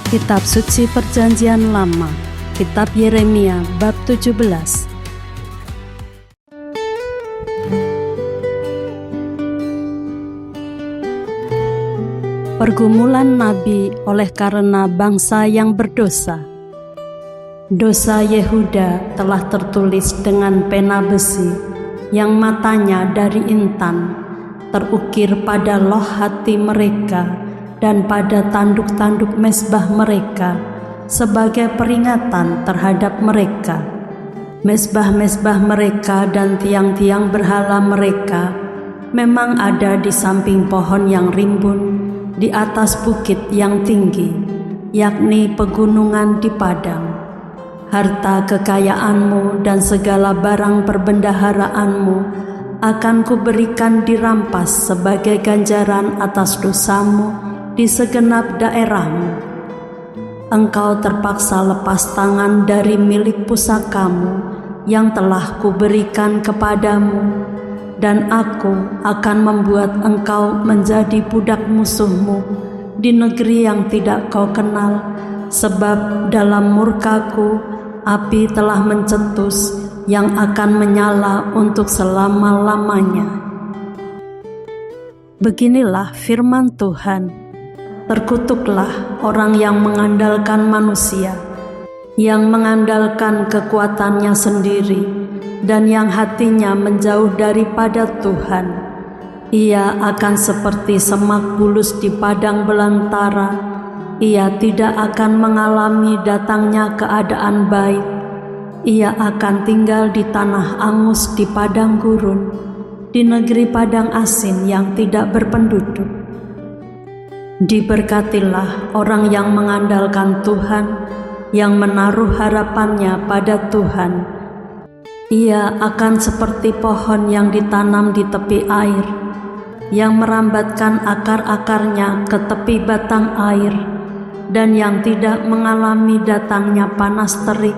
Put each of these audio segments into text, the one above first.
Kitab Suci Perjanjian Lama, Kitab Yeremia bab 17. Pergumulan Nabi oleh karena bangsa yang berdosa. Dosa Yehuda telah tertulis dengan pena besi yang matanya dari intan, terukir pada loh hati mereka dan pada tanduk-tanduk mezbah mereka sebagai peringatan terhadap mereka. Mezbah-mezbah mereka dan tiang-tiang berhala mereka memang ada di samping pohon yang rimbun, di atas bukit yang tinggi, yakni pegunungan di padang. Harta kekayaanmu dan segala barang perbendaharaanmu akan kuberikan dirampas sebagai ganjaran atas dosamu di segenap daerahmu. Engkau terpaksa lepas tangan dari milik pusakamu yang telah kuberikan kepadamu, dan aku akan membuat engkau menjadi budak musuhmu di negeri yang tidak kau kenal, sebab dalam murkaku api telah mencetus yang akan menyala untuk selama-lamanya. Beginilah firman Tuhan. Terkutuklah orang yang mengandalkan manusia, yang mengandalkan kekuatannya sendiri, dan yang hatinya menjauh daripada Tuhan. Ia akan seperti semak bulus di padang belantara. Ia tidak akan mengalami datangnya keadaan baik. Ia akan tinggal di tanah angus di padang gurun, di negeri padang asin yang tidak berpenduduk. Diberkatilah orang yang mengandalkan Tuhan, yang menaruh harapannya pada Tuhan. Ia akan seperti pohon yang ditanam di tepi air, yang merambatkan akar-akarnya ke tepi batang air, dan yang tidak mengalami datangnya panas terik,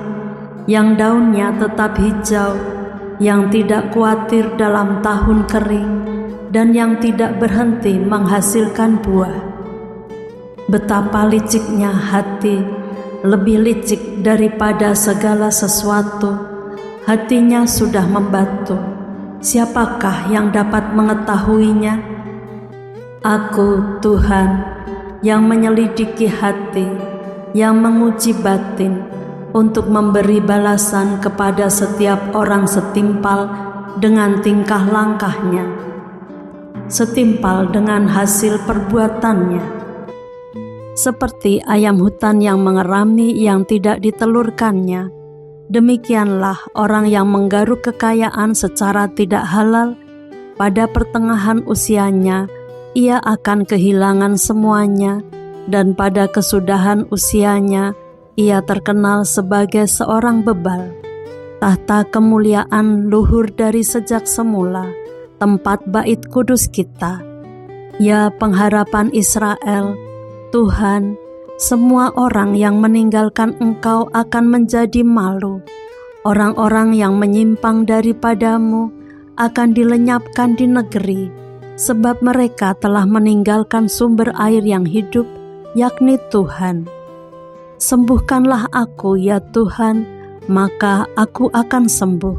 yang daunnya tetap hijau, yang tidak khawatir dalam tahun kering, dan yang tidak berhenti menghasilkan buah. Betapa liciknya hati, lebih licik daripada segala sesuatu. Hatinya sudah membatu. Siapakah yang dapat mengetahuinya? Aku, Tuhan, yang menyelidiki hati, yang menguji batin, untuk memberi balasan kepada setiap orang setimpal dengan tingkah langkahnya, setimpal dengan hasil perbuatannya. Seperti ayam hutan yang mengerami yang tidak ditelurkannya, demikianlah orang yang menggaruk kekayaan secara tidak halal. Pada pertengahan usianya, ia akan kehilangan semuanya, dan pada kesudahan usianya, ia terkenal sebagai seorang bebal. Tahta kemuliaan luhur dari sejak semula, tempat bait kudus kita. Ya pengharapan Israel, Tuhan, semua orang yang meninggalkan Engkau akan menjadi malu. Orang-orang yang menyimpang daripadamu akan dilenyapkan di negeri, sebab mereka telah meninggalkan sumber air yang hidup, yakni Tuhan. Sembuhkanlah aku, ya Tuhan, maka aku akan sembuh.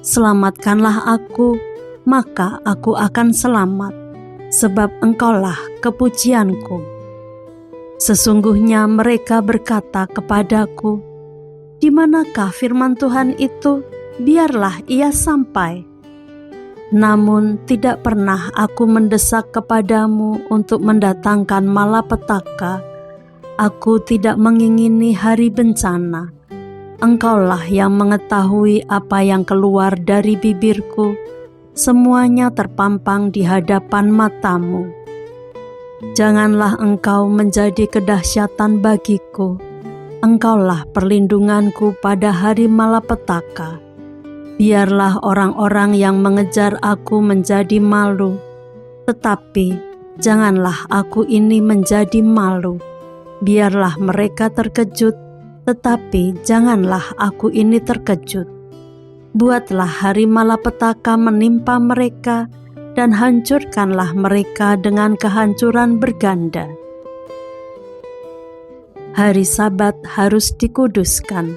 Selamatkanlah aku, maka aku akan selamat, sebab Engkaulah kepujianku. Sesungguhnya mereka berkata kepadaku, "Di manakah firman Tuhan itu? Biarlah ia sampai." Namun tidak pernah aku mendesak kepadamu untuk mendatangkan malapetaka. Aku tidak mengingini hari bencana. Engkaulah yang mengetahui apa yang keluar dari bibirku. Semuanya terpampang di hadapan matamu. Janganlah engkau menjadi kedahsyatan bagiku. Engkaulah perlindunganku pada hari malapetaka. Biarlah orang-orang yang mengejar aku menjadi malu, tetapi janganlah aku ini menjadi malu. Biarlah mereka terkejut, tetapi janganlah aku ini terkejut. Buatlah hari malapetaka menimpa mereka, dan hancurkanlah mereka dengan kehancuran berganda. hari Sabat harus dikuduskan.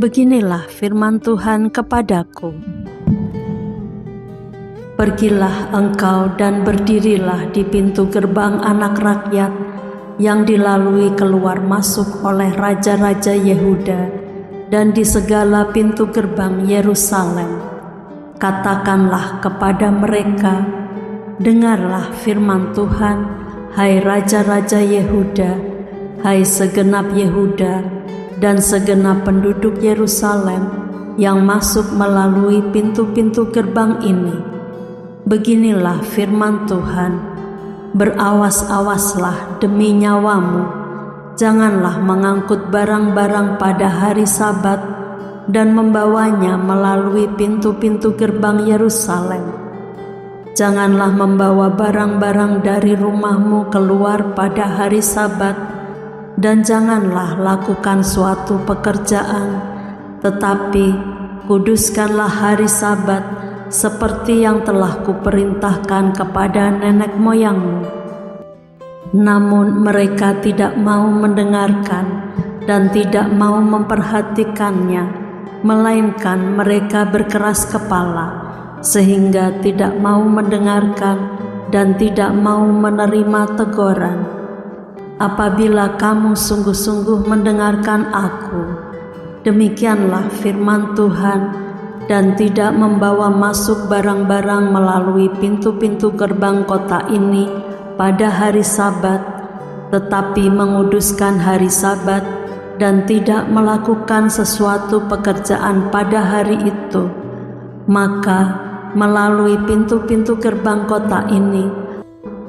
Beginilah firman Tuhan kepadaku. Pergilah engkau dan berdirilah di pintu gerbang anak rakyat yang dilalui keluar masuk oleh raja-raja Yehuda dan di segala pintu gerbang Yerusalem. Katakanlah kepada mereka, dengarlah firman Tuhan, hai raja-raja Yehuda, hai segenap Yehuda dan segenap penduduk Yerusalem yang masuk melalui pintu-pintu gerbang ini. Beginilah firman Tuhan, berawas-awaslah demi nyawamu, janganlah mengangkut barang-barang pada hari Sabat dan membawanya melalui pintu-pintu gerbang Yerusalem. Janganlah membawa barang-barang dari rumahmu keluar pada hari Sabat, dan janganlah lakukan suatu pekerjaan, tetapi kuduskanlah hari Sabat seperti yang telah kuperintahkan kepada nenek moyangmu. Namun mereka tidak mau mendengarkan dan tidak mau memperhatikannya, melainkan mereka berkeras kepala, sehingga tidak mau mendengarkan dan tidak mau menerima teguran. Apabila kamu sungguh-sungguh mendengarkan aku, demikianlah firman Tuhan, dan tidak membawa masuk barang-barang melalui pintu-pintu gerbang kota ini pada hari Sabat, tetapi menguduskan hari Sabat dan tidak melakukan sesuatu pekerjaan pada hari itu, maka melalui pintu-pintu gerbang kota ini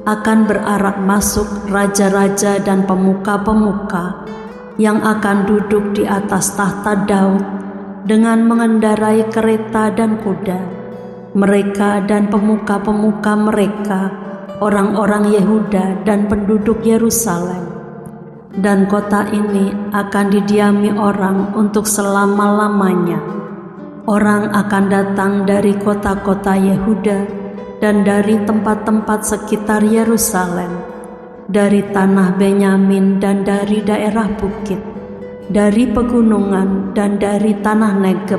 akan berarak masuk raja-raja dan pemuka-pemuka yang akan duduk di atas tahta Daud dengan mengendarai kereta dan kuda. Mereka dan pemuka-pemuka mereka, orang-orang Yehuda dan penduduk Yerusalem. Dan kota ini akan didiami orang untuk selama-lamanya. Orang akan datang dari kota-kota Yehuda dan dari tempat-tempat sekitar Yerusalem, dari tanah Benyamin dan dari daerah bukit, dari pegunungan dan dari tanah Negeb,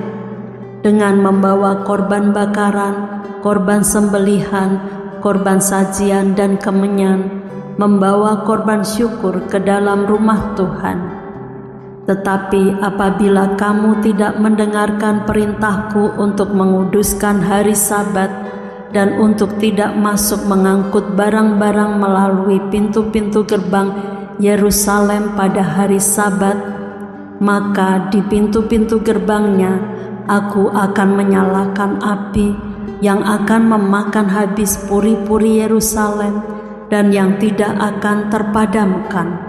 dengan membawa korban bakaran, korban sembelihan, korban sajian dan kemenyan, membawa korban syukur ke dalam rumah Tuhan. Tetapi apabila kamu tidak mendengarkan perintahku untuk menguduskan hari Sabat dan untuk tidak masuk mengangkut barang-barang melalui pintu-pintu gerbang Yerusalem pada hari Sabat, maka di pintu-pintu gerbangnya aku akan menyalakan api yang akan memakan habis puri-puri Yerusalem dan yang tidak akan terpadamkan.